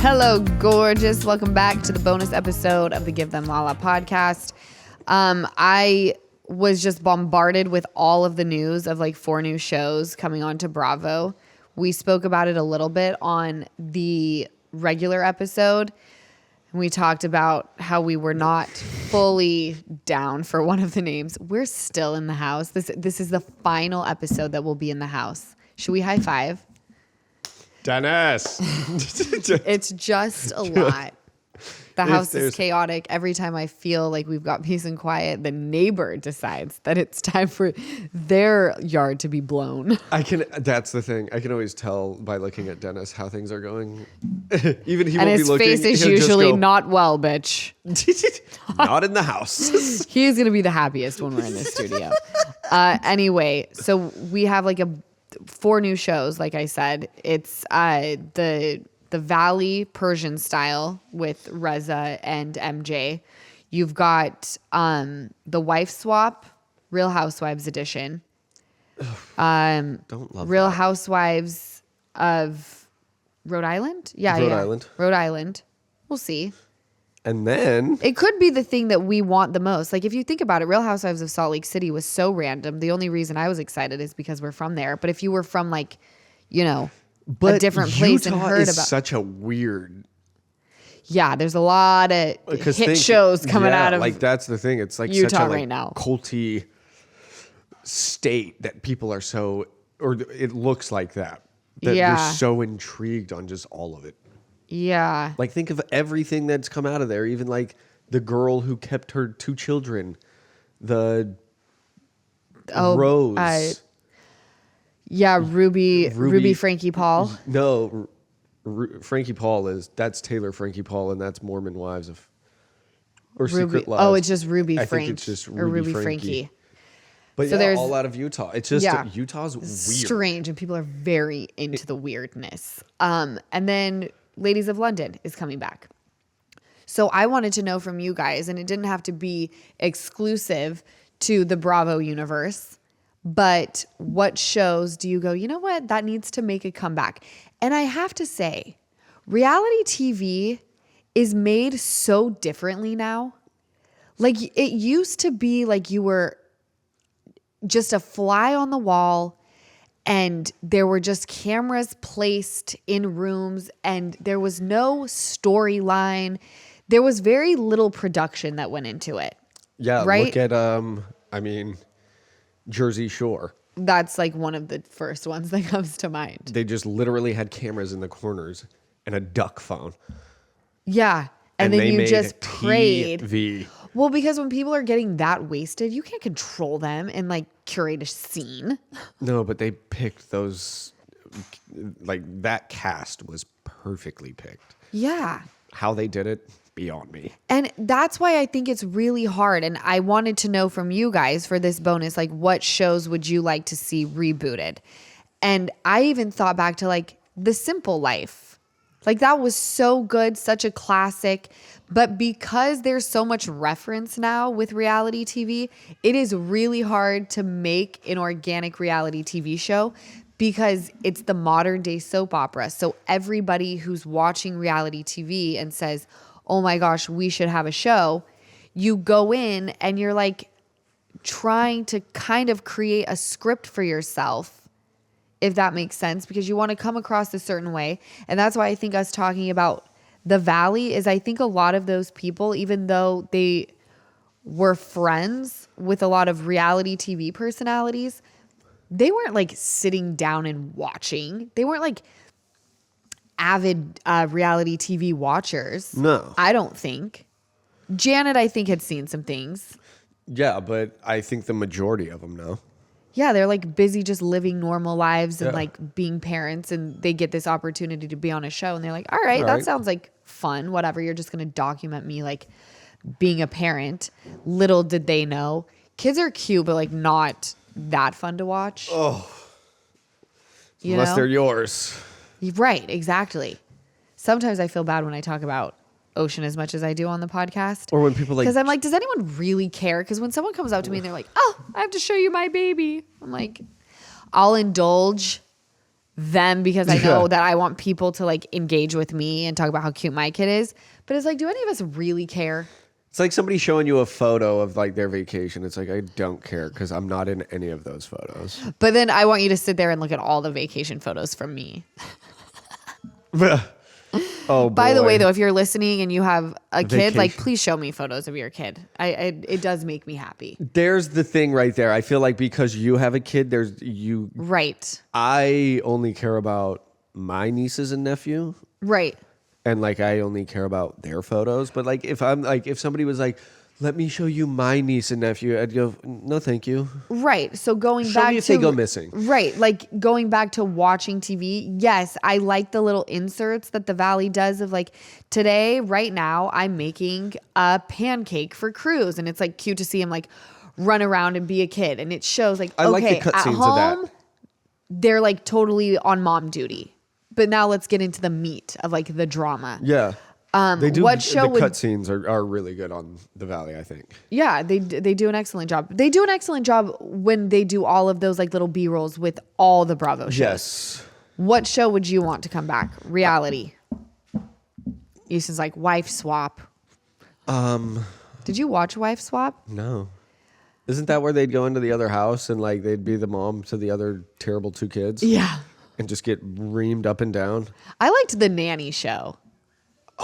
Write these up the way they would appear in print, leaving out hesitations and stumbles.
Hello, gorgeous. Welcome back to the bonus episode of the Give Them Lala podcast. I was just bombarded with all of the news of like 4 new shows coming on to Bravo. We spoke about it a little bit on the regular episode. We talked about how we were not fully down for one of the names. We're still in the house. This is the final episode that will be in the house. Should we high five? Dennis. It's just a lot. The house is chaotic. Every time I feel like we've got peace and quiet, the neighbor decides that it's time for their yard to be blown. That's the thing. I can always tell by looking at Dennis how things are going. Even he and won't his be looking. face is usually not well, bitch. Not in the house. He's going to be the happiest when we're in the studio. Anyway, so we have like 4 new shows, like I said. It's the Valley Persian style with Reza and MJ. You've got the Wife Swap, Real Housewives edition. Don't love Real that. Housewives of Rhode Island? Yeah, Rhode Island. We'll see. And then It could be the thing that we want the most. Like if you think about it, Real Housewives of Salt Lake City was so random. The only reason I was excited is because we're from there. But if you were from like, a different place Utah and heard is about such a weird. Yeah, there's a lot of hit shows coming out of like that's the thing. It's like Utah such a right now. culty state that people are so, or it looks like that. They're so intrigued on just all of it. Yeah. Like think of everything that's come out of there. Even like the girl who kept her 2 children, the Rose. Ruby Frankie Paul. No, Frankie Paul that's Taylor Frankie Paul, and that's Mormon Wives of or Ruby. Secret Lives. Oh, it's just Ruby I Frank. think it's just or Ruby Frankie. But so there's all out of Utah. It's just Utah's weird. Strange, and people are very into the weirdness. And then Ladies of London is coming back. So I wanted to know from you guys, and it didn't have to be exclusive to the Bravo universe, but what shows do you go, you know what, that needs to make a comeback? And I have to say, reality TV is made so differently now. Like it used to be like you were just a fly on the wall and there were just cameras placed in rooms and there was no storyline. There was very little production that went into it. Yeah, right? Look at Jersey Shore. That's like one of the first ones that comes to mind. They just literally had cameras in the corners and a duck phone. Yeah. And then you just prayed. TV. Well, because when people are getting that wasted, you can't control them and like curate a scene. No, but they picked those, like that cast was perfectly picked. Yeah. How they did it, beyond me. And that's why I think it's really hard. And I wanted to know from you guys for this bonus, like what shows would you like to see rebooted? And I even thought back to like The Simple Life. Like that was so good, such a classic. But because there's so much reference now with reality TV, it is really hard to make an organic reality TV show because it's the modern day soap opera. So everybody who's watching reality TV and says, oh my gosh, we should have a show, you go in and you're like trying to kind of create a script for yourself, if that makes sense, because you want to come across a certain way. And that's why I think us talking about the Valley is I think a lot of those people, even though they were friends with a lot of reality TV personalities, they weren't like sitting down and watching. They weren't like avid reality TV watchers. No. I don't think. Janet, I think, had seen some things. Yeah, but I think the majority of them know. Yeah, they're like busy just living normal lives and like being parents, and they get this opportunity to be on a show and they're like, all right, that sounds like fun. Whatever. You're just going to document me like being a parent. Little did they know. Kids are cute, but like not that fun to watch. Oh, unless they're yours. Right. Exactly. Sometimes I feel bad when I talk about Ocean as much as I do on the podcast. Or when people like, because I'm like, does anyone really care? Because when someone comes up to me and they're like, oh, I have to show you my baby. I'm like, I'll indulge them because I know that I want people to like engage with me and talk about how cute my kid is. But it's like, do any of us really care? It's like somebody showing you a photo of like their vacation. It's like, I don't care because I'm not in any of those photos. But then I want you to sit there and look at all the vacation photos from me. Oh, boy. By the way, though, if you're listening and you have a kid, like, please show me photos of your kid. It does make me happy. There's the thing right there. I feel like because you have a kid, there's you. Right. I only care about my nieces and nephew. Right. And like, I only care about their photos. But like, if somebody was like, let me show you my niece and nephew, I'd go, no, thank you. Right. So going Show back me if they go missing. Right. Like going back to watching TV. Yes. I like the little inserts that the Valley does of like today, right now, I'm making a pancake for Cruz. And it's like cute to see him like run around and be a kid. And it shows like, I like the at cutscenes home, of that. They're like totally on mom duty. But now let's get into the meat of like the drama. Yeah. They do. What show the cutscenes are really good on the Valley, I think. Yeah, they do an excellent job. They do an excellent job when they do all of those like little B-rolls with all the Bravo shows. Yes. What show would you want to come back? Reality. Easton's like Wife Swap. Did you watch Wife Swap? No. Isn't that where they'd go into the other house and like they'd be the mom to the other terrible two kids? Yeah. And just get reamed up and down? I liked the nanny show.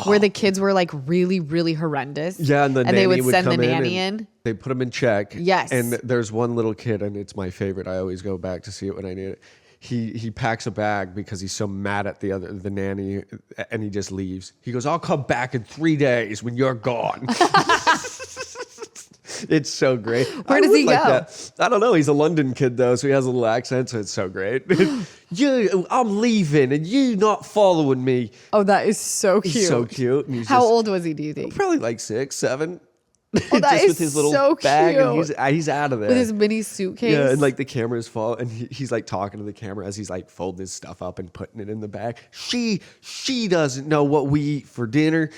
Where the kids were like really, really horrendous. Yeah, and they would send the nanny in. They put them in check. Yes. And there's one little kid, and it's my favorite. I always go back to see it when I need it. He packs a bag because he's so mad at the nanny, and he just leaves. He goes, "I'll come back in 3 days when you're gone." It's so great. Where does he go? That. I don't know. He's a London kid though, so he has a little accent, so it's so great. I'm leaving, and you not following me. Oh, that is so cute. He's so cute. And How old was he? Do you think? Probably like 6, 7. Oh, that just is with his little so bag, cute. and he's out of there With his mini suitcase. Yeah, and like the cameras fall, and he's like talking to the camera as he's like folding his stuff up and putting it in the bag. She doesn't know what we eat for dinner.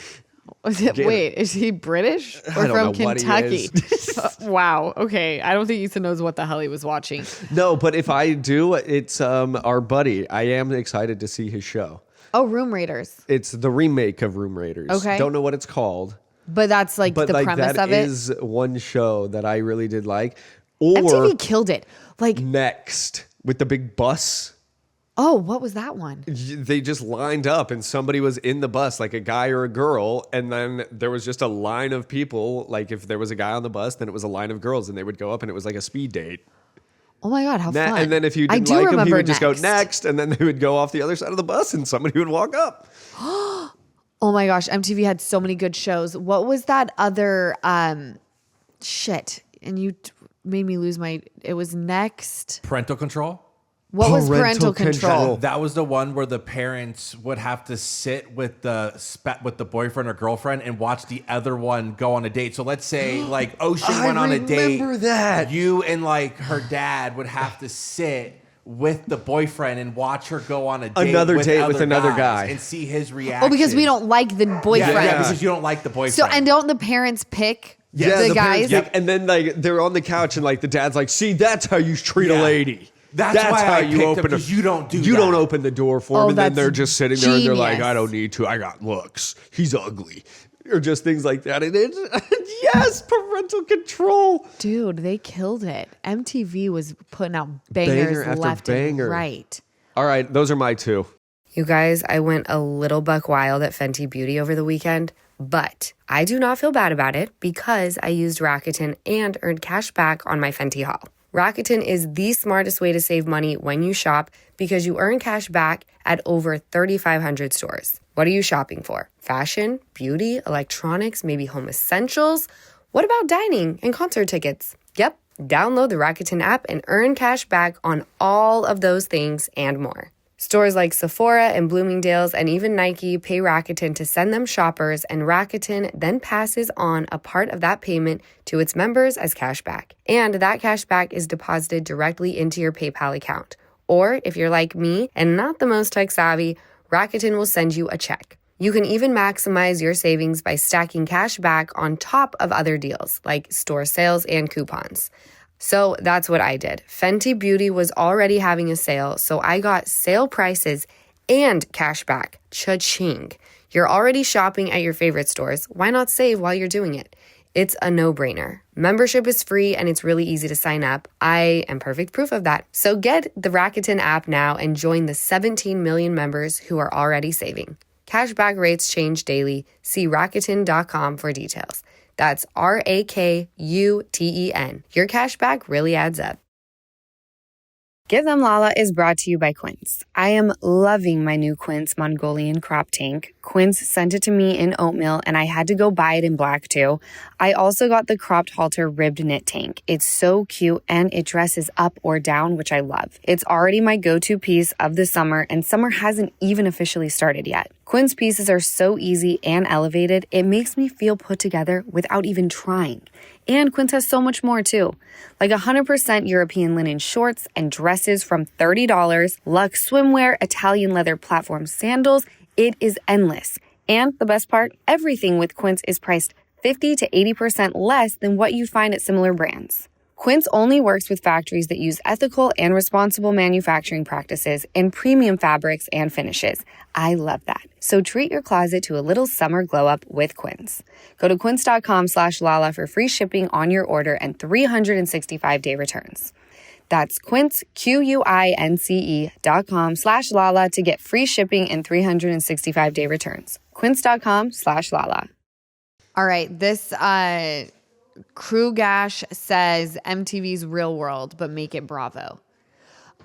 Wait, is he British or from Kentucky? Wow. Okay. I don't think Ethan knows what the hell he was watching. No, but if I do, it's our buddy. I am excited to see his show. Oh, Room Raiders. It's the remake of Room Raiders. Okay. Don't know what it's called. But that's like the premise of it. That is one show that I really did like. Or MTV killed it. Like Next with the big bus. Oh, what was that one? They just lined up and somebody was in the bus, like a guy or a girl. And then there was just a line of people. Like if there was a guy on the bus, then it was a line of girls and they would go up and it was like a speed date. Oh my God, how fun. And then if you didn't like him, he would just go next. And then they would go off the other side of the bus and somebody would walk up. Oh my gosh, MTV had so many good shows. What was that other shit? And you made me lose it was Next. Parental Control? What was Parental Control? That was the one where the parents would have to sit with the boyfriend or girlfriend and watch the other one go on a date. So let's say like Ocean went on a date. I remember that. You and like her dad would have to sit with the boyfriend and watch her go on a date with another guy and see his reaction. Oh, because we don't like the boyfriend. Yeah, because you don't like the boyfriend. So, and don't the parents pick the guys? Yep. And then like they're on the couch and like the dad's like, see, that's how you treat a lady. That's why how I you open because you don't do You that. don't open the door for him, and then that's they're just sitting there and they're like, genius. I don't need to. I got looks. He's ugly. Or just things like that. And yes, Parental Control. Dude, they killed it. MTV was putting out bangers Banger after left banger. and right. All right, those are my two. You guys, I went a little buck wild at Fenty Beauty over the weekend, but I do not feel bad about it because I used Rakuten and earned cash back on my Fenty haul. Rakuten is the smartest way to save money when you shop because you earn cash back at over 3,500 stores. What are you shopping for? Fashion, beauty, electronics, maybe home essentials? What about dining and concert tickets? Yep, download the Rakuten app and earn cash back on all of those things and more. Stores like Sephora and Bloomingdale's and even Nike pay Rakuten to send them shoppers, and Rakuten then passes on a part of that payment to its members as cash back. And that cash back is deposited directly into your PayPal account. Or if you're like me and not the most tech savvy, Rakuten will send you a check. You can even maximize your savings by stacking cash back on top of other deals like store sales and coupons. So that's what I did. Fenty Beauty was already having a sale, so I got sale prices and cash back. Cha-ching. You're already shopping at your favorite stores. Why not save while you're doing it? It's a no-brainer. Membership is free and it's really easy to sign up. I am perfect proof of that. So get the Rakuten app now and join the 17 million members who are already saving. Cashback rates change daily. See Rakuten.com for details. That's Rakuten. Your cashback really adds up. Give Them Lala is brought to you by Quince. I am loving my new Quince Mongolian crop tank. Quince sent it to me in oatmeal and I had to go buy it in black too. I also got the cropped halter ribbed knit tank. It's so cute and it dresses up or down, which I love. It's already my go-to piece of the summer and summer hasn't even officially started yet. Quince pieces are so easy and elevated, it makes me feel put together without even trying. And Quince has so much more too. Like 100% European linen shorts and dresses from $30, luxe swimwear, Italian leather platform sandals. It is endless. And the best part, everything with Quince is priced 50 to 80% less than what you'd find at similar brands. Quince only works with factories that use ethical and responsible manufacturing practices and premium fabrics and finishes. I love that. So treat your closet to a little summer glow up with Quince. Go to quince.com/Lala for free shipping on your order and 365-day returns. That's Quince, QUINCE.com/Lala to get free shipping and 365-day returns. Quince.com/Lala. All right. This Crew Gash says MTV's Real World, but make it Bravo.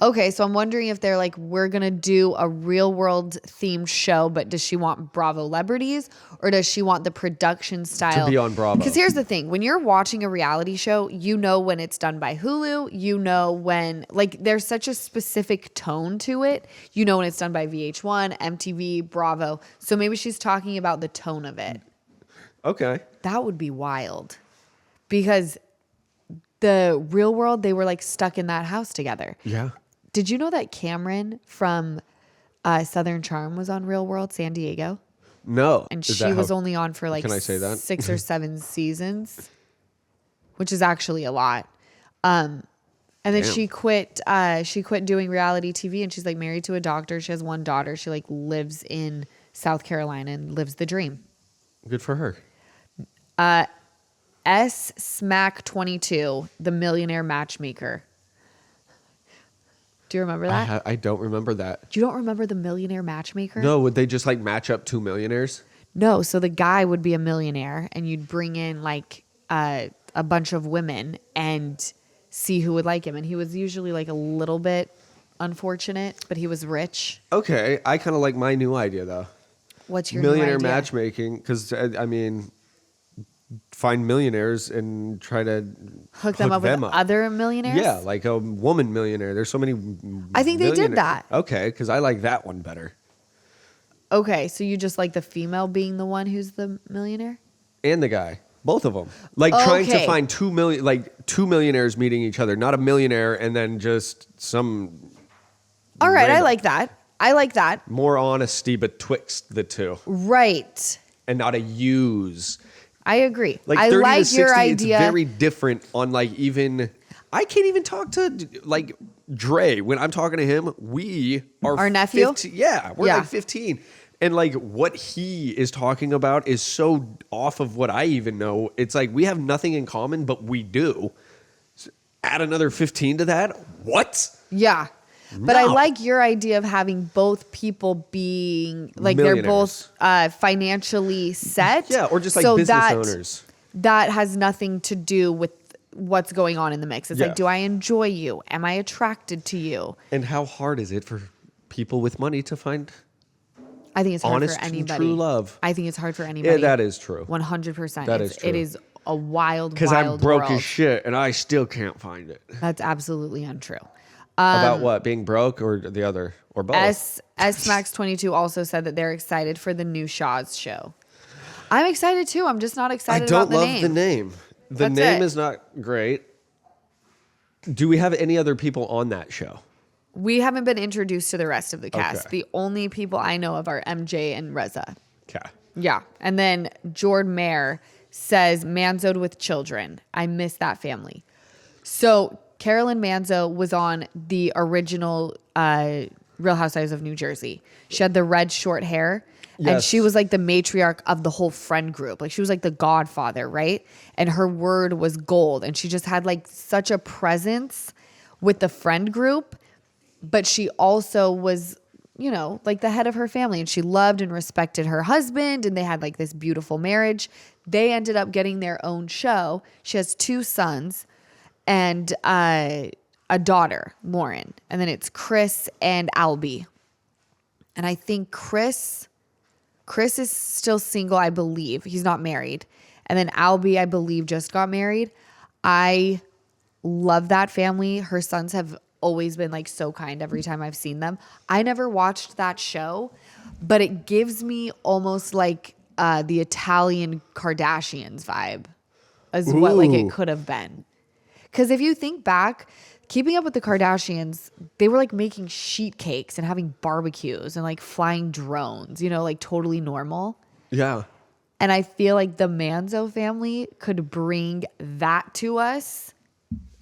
Okay, so I'm wondering if they're like, we're going to do a real world themed show, but does she want Bravo celebrities or does she want the production style To be on Bravo. Because here's the thing. When you're watching a reality show, you know when it's done by Hulu. You know when, like, there's such a specific tone to it. You know when it's done by VH1, MTV, Bravo. So maybe she's talking about the tone of it. Okay. That would be wild. Because the Real World, they were like stuck in that house together. Yeah. Did you know that Cameron from Southern Charm was on Real World San Diego? No. And she was only on for like Can I say that? 6 or 7 seasons, which is actually a lot. And then Damn. she quit doing reality TV and she's like married to a doctor. She has one daughter. She like lives in South Carolina and lives the dream. Good for her. Smack 22, the Millionaire Matchmaker. Do you remember that? I don't remember that. You don't remember the Millionaire Matchmaker? No, would they just like match up 2 millionaires? No, so the guy would be a millionaire and you'd bring in like a bunch of women and see who would like him. And he was usually like a little bit unfortunate, but he was rich. Okay, I kind of like my new idea though. What's your Millionaire new idea? matchmaking, because I mean, find millionaires and try to Hook them up with other millionaires? Yeah, like a woman millionaire. There's so many. I think they did that. Okay, because I like that one better. Okay, so you just like the female being the one who's the millionaire? And the guy, both of them, like trying to Okay. find 2 millionaires meeting each other, not a millionaire and then just some. All right, I random. like that. I like that. More honesty betwixt the two, Right. and not a use. I agree. Like I 30 like to 60, your idea. it's very different on like even. I can't even talk to like Dre when I'm talking to him. We are Our nephew? 15, yeah, we're Yeah. like 15, and like what he is talking about is so off of what I even know. It's like we have nothing in common, but we do. So add another 15 to that. What? Yeah. But I No. like your idea of having both people being like they're both financially set. Yeah, or just like so business that, owners. That has nothing to do with what's going on in the mix. It's Yeah. like, do I enjoy you? Am I attracted to you? And how hard is it for people with money to find? I think it's hard Honest for and anybody. true love. I think it's hard for anybody. Yeah, that is true. 100%. That is true. It is a wild, Because I'm wild broke world. as shit and I still can't find it. That's absolutely untrue. About what? Being broke or the other? Or both? S Max 22 also said that they're excited for the new Shaw's show. I'm excited too. I'm just not I excited don't about the love name. the name. The That's name it. is not great. Do we have any other people on that show? We haven't been introduced to the rest of the cast. Okay. The only people I know of are MJ and Reza. Okay. Yeah. And then Jord Mayer says Manzo'd with children. I miss that family. So Carolyn Manzo was on the original Real Housewives of New Jersey. She had the red short hair. And Yes. she was like the matriarch of the whole friend group. Like she was like the godfather, right? And her word was gold. And she just had like such a presence with the friend group. But she also was, you know, like the head of her family. And she loved and respected her husband. And they had like this beautiful marriage. They ended up getting their own show. She has 2 sons and a daughter, Lauren. And then it's Chris and Albie. And I think Chris is still single, I believe. He's not married. And then Albie, I believe, just got married. I love that family. Her sons have always been like so kind every time I've seen them. I never watched that show, but it gives me almost like the Italian Kardashians vibe as what like it could have been. Because if you think back, Keeping Up with the Kardashians, they were like making sheet cakes and having barbecues and like flying drones, you know, like totally normal. Yeah. And I feel like the Manzo family could bring that to us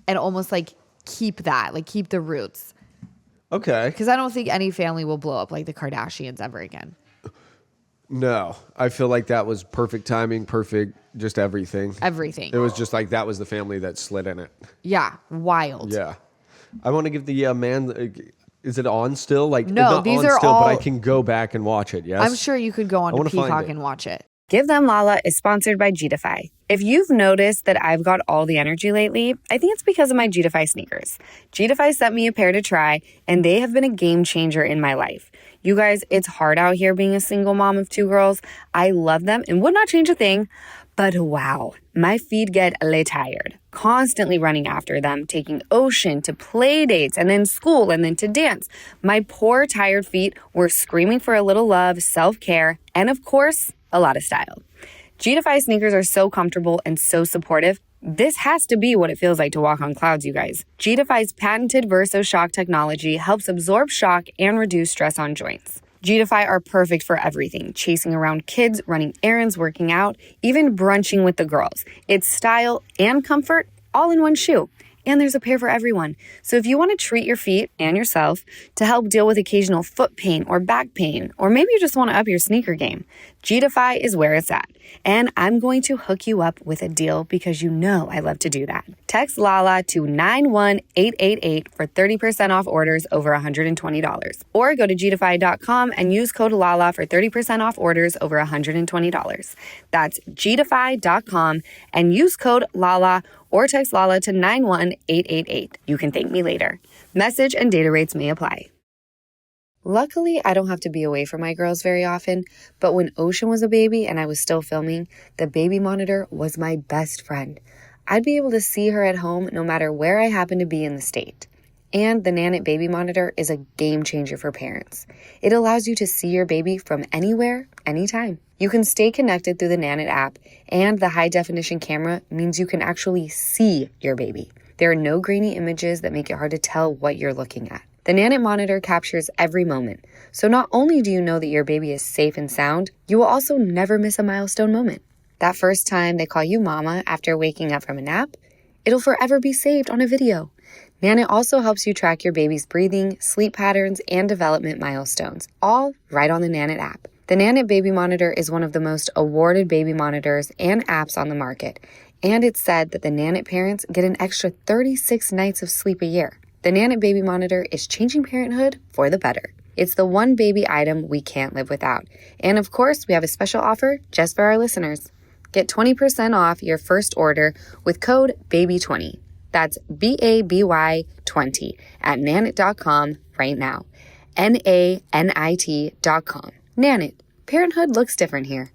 and almost like keep that, like keep the roots. Okay. Because I don't think any family will blow up like the Kardashians ever again. No, I feel like that was perfect timing, perfect, just everything. Everything. It was just like that was the family that slid in it. Yeah. Wild. Yeah. I want to give the is it on still? Like No, not these on are still, all- but I can go back and watch it. Yes. I'm sure you could go on I to wanna find Peacock it. and watch it. Give Them Lala is sponsored by Gify. If you've noticed that I've got all the energy lately, I think it's because of my Gify sneakers. Gify sent me a pair to try, and they have been a game changer in my life. You guys, it's hard out here being a single mom of 2 girls. I love them and would not change a thing. But wow, my feet get a little tired. Constantly running after them, taking Ocean to play dates and then school and then to dance. My poor tired feet were screaming for a little love, self-care, and of course, a lot of style. Gify sneakers are so comfortable and so supportive. This has to be what it feels like to walk on clouds, you guys. Gify's patented Verso Shock technology helps absorb shock and reduce stress on joints. Gify are perfect for everything, chasing around kids, running errands, working out, even brunching with the girls. It's style and comfort all in one shoe. And there's a pair for everyone. So if you want to treat your feet and yourself to help deal with occasional foot pain or back pain, or maybe you just want to up your sneaker game, Gify is where it's at. And I'm going to hook you up with a deal because you know I love to do that. Text Lala to 91888 for 30% off orders over $120. Or go to Gify.com and use code Lala for 30% off orders over $120. That's Gify.com and use code Lala or text Lala to 91888. You can thank me later. Message and data rates may apply. Luckily, I don't have to be away from my girls very often, but when Ocean was a baby and I was still filming, the baby monitor was my best friend. I'd be able to see her at home no matter where I happen to be in the state. And the Nanit baby monitor is a game changer for parents. It allows you to see your baby from anywhere, anytime. You can stay connected through the Nanit app, and the high-definition camera means you can actually see your baby. There are no grainy images that make it hard to tell what you're looking at. The Nanit monitor captures every moment, so not only do you know that your baby is safe and sound, you will also never miss a milestone moment. That first time they call you mama after waking up from a nap, it'll forever be saved on a video. Nanit also helps you track your baby's breathing, sleep patterns, and development milestones, all right on the Nanit app. The Nanit Baby Monitor is one of the most awarded baby monitors and apps on the market, and it's said that the Nanit parents get an extra 36 nights of sleep a year. The Nanit Baby Monitor is changing parenthood for the better. It's the one baby item we can't live without. And of course, we have a special offer just for our listeners. Get 20% off your first order with code BABY20. That's BABY20 at nanit.com right now. NANIT.com. Nanit. Parenthood looks different here.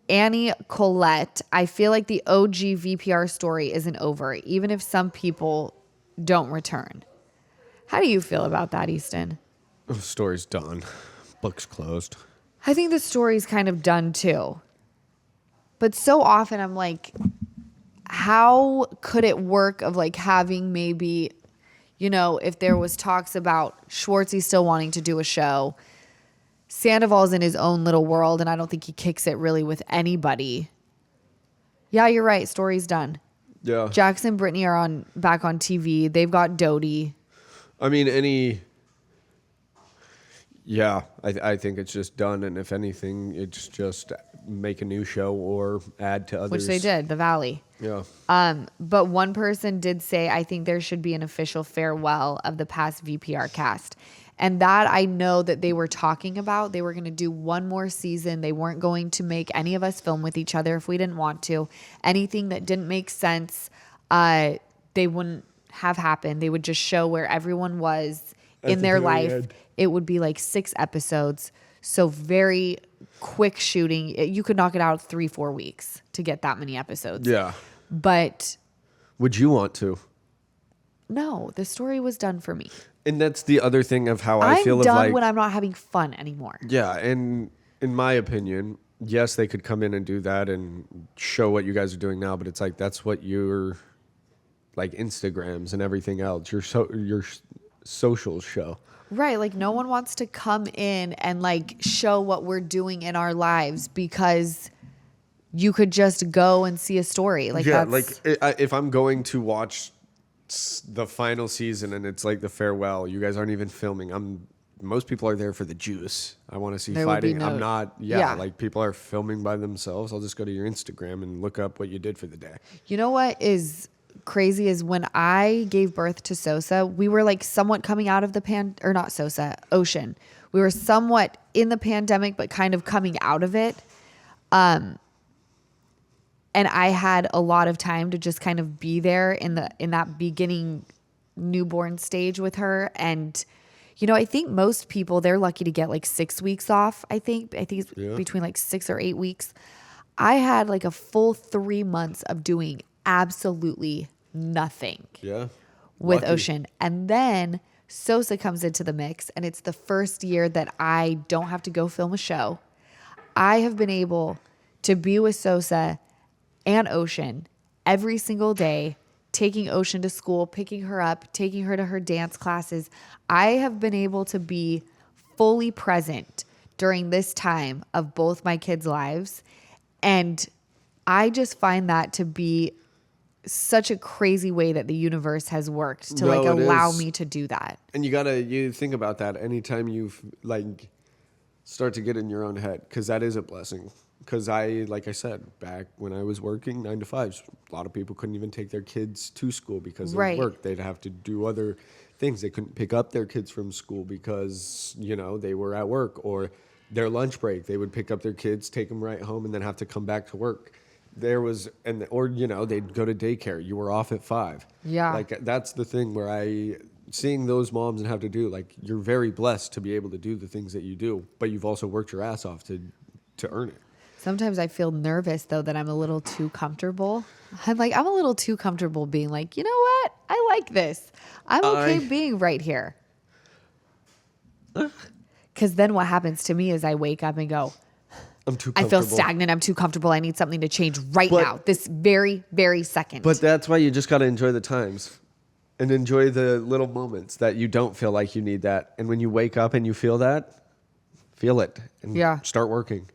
Annie Colette, I feel like the OG VPR story isn't over, even if some people don't return. How do you feel about that, Easton? The story's done. Book's closed. I think the story's kind of done too. But so often I'm like, how could it work of like having maybe, you know, if there was talks about Schwartzy still wanting to do a show, Sandoval's in his own little world, and I don't think he kicks it really with anybody. Yeah, you're right. Story's done. Yeah. Jackson and Brittany are back on TV. They've got Dodie. I mean, yeah, I think it's just done. And if anything, it's just make a new show or add to others. Which they did, The Valley. Yeah. But one person did say, I think there should be an official farewell of the past VPR cast. And that I know that they were talking about. They were going to do one more season. They weren't going to make any of us film with each other if we didn't want to. Anything that didn't make sense, they wouldn't have happened. They would just show where everyone was in their life. End. It would be like 6 episodes. So very quick shooting. You could knock it out 3-4 weeks to get that many episodes. Yeah. But Would you want to? no, the story was done for me. And that's the other thing of how I'm feel done of like, when I'm not having fun anymore. yeah, and in my opinion, yes, they could come in and do that and show what you guys are doing now, but it's like that's what your like Instagrams and everything else, your socials show. Right. Like no one wants to come in and like show what we're doing in our lives because you could just go and see a story. Like Yeah, that's, like if I'm going to watch the final season and it's like the farewell, you guys aren't even filming. Most people are there for the juice. I want to see There would be fighting. I'm no- not. Yeah. Like people are filming by themselves. I'll just go to your Instagram and look up what you did for the day. you know what is crazy is when I gave birth to Sosa, we were like somewhat coming out of Ocean. We were somewhat in the pandemic, but kind of coming out of it. And I had a lot of time to just kind of be there in that beginning newborn stage with her. And, you know, I think most people, they're lucky to get like 6 weeks off. I think it's between like 6 or 8 weeks. I had like a full 3 months of doing absolutely nothing Yeah. with Lucky. Ocean. And then Sosa comes into the mix, and it's the first year that I don't have to go film a show. I have been able to be with Sosa and Ocean every single day, taking Ocean to school, picking her up, taking her to her dance classes. I have been able to be fully present during this time of both my kids' lives. And I just find that to be such a crazy way that the universe has worked to like No, it allow is. me to do that. And you think about that anytime you like start to get in your own head, because that is a blessing. Because like I said, back when I was working 9 to 5s, a lot of people couldn't even take their kids to school because of Right. work. They'd have to do other things. They couldn't pick up their kids from school because, you know, they were at work, or their lunch break. They would pick up their kids, take them right home, and then have to come back to work. Or, you know, they'd go to daycare. You were off at 5. Yeah. Like, that's the thing where seeing those moms and have to do, like, you're very blessed to be able to do the things that you do, but you've also worked your ass off to earn it. Sometimes I feel nervous though that I'm a little too comfortable. I'm a little too comfortable being like, you know what? I like this. I'm okay being right here. Because then what happens to me is I wake up and go, I'm too I comfortable. feel stagnant. I'm too comfortable. I need something to change right But- now. This very, very second. But that's why you just got to enjoy the times and enjoy the little moments that you don't feel like you need that. And when you wake up and you feel that, feel it and Yeah. start working.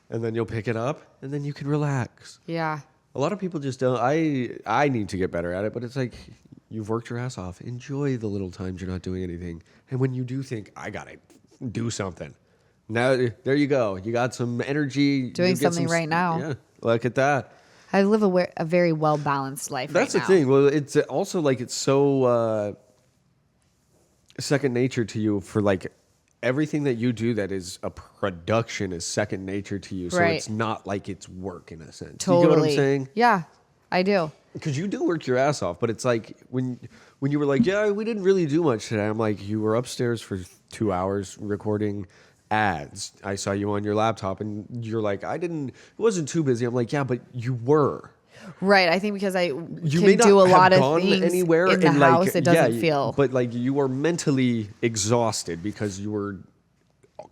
And then you'll pick it up and then you can relax. yeah. A lot of people just don't. I need to get better at it, but it's like you've worked your ass off. Enjoy the little times you're not doing anything. And when you do think, I got to do something. Now, there you go. You got some energy. Doing you get something some- right now. Yeah, look at that. I live a very well-balanced life That's right the now. thing. Well, it's also like it's so second nature to you for like everything that you do that is a production is second nature to you. So Right. it's not like it's work in a sense. Totally. You get what I'm saying? Yeah, I do. Because you do work your ass off, but it's like when you were like, yeah, we didn't really do much today. I'm like, you were upstairs for 2 hours recording ads. I saw you on your laptop, and you're like, it wasn't too busy. I'm like, yeah, but you were. Right. I think because I You can may not do a have lot of gone things anywhere in the and house. like, It doesn't yeah, feel. But like you were mentally exhausted because you were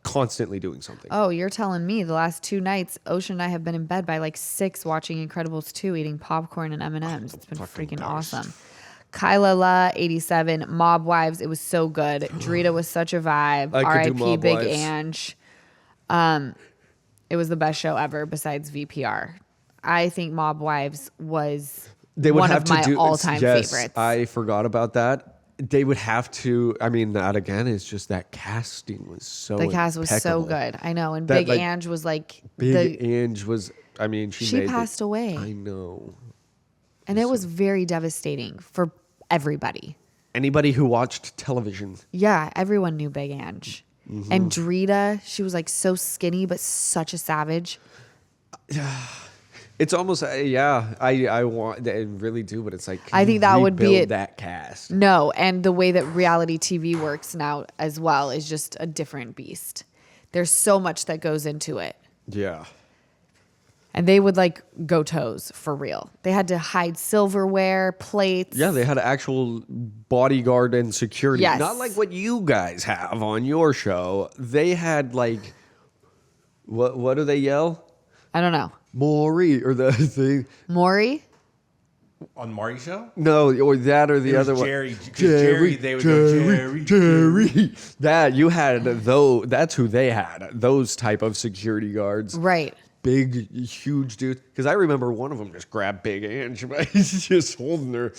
constantly doing something. Oh, you're telling me the last 2 nights, Ocean and I have been in bed by like 6 watching Incredibles 2, eating popcorn and M&Ms. It's been Fucking freaking best. awesome. Kyla La, 87, Mob Wives. It was so good. Drita was such a vibe. I could do R.I.P. Mob Big Wives. Ange. It was the best show ever besides VPR. I think Mob Wives was They would one have of to my do all-time yes, favorites. I forgot about that. They would have to. I mean, that again is just that casting was so. The cast was so impeccable. good. I know. And That, Big like, Ange was like Big Ange was. I mean, she made passed away. I know. And it was very devastating for everybody. Anybody who watched television. Yeah, everyone knew Big Ange. Mm-hmm. And Drita, she was like so skinny but such a savage. It's almost I want. I really do, but it's like I think that would be rebuild it. that cast. No, and the way that reality TV works now as well is just a different beast. There's so much that goes into it. Yeah. And they would like go toes for real. They had to hide silverware, plates. Yeah, they had actual bodyguard and security. Yes. Not like what you guys have on your show. They had like, what do they yell? I don't know. Maury or the thing. Maury? On Maury's show? No, or that or the It was other Jerry. one. 'Cause Jerry, they would go, Jerry. That you had though. That's who they had. Those type of security guards. Right. Big, huge dude. Because I remember one of them just grabbed Big Ange, but he's just holding her.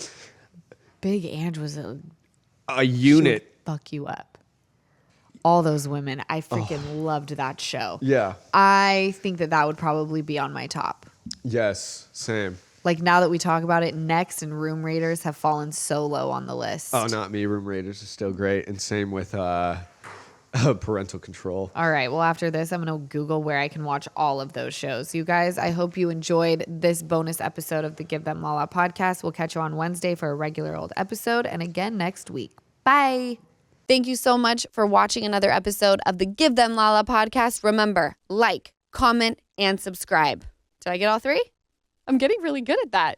Big Ange was A unit. fuck you up. All those women. I freaking loved that show. Yeah. I think that would probably be on my top. Yes. Same. Like now that we talk about it, Next and Room Raiders have fallen so low on the list. Oh, not me. Room Raiders is still great, and same with Parental Control. All right. Well, after this, I'm going to Google where I can watch all of those shows. You guys, I hope you enjoyed this bonus episode of the Give Them Lala podcast. We'll catch you on Wednesday for a regular old episode and again next week. Bye. Thank you so much for watching another episode of the Give Them Lala podcast. Remember, like, comment, and subscribe. Did I get all three? I'm getting really good at that.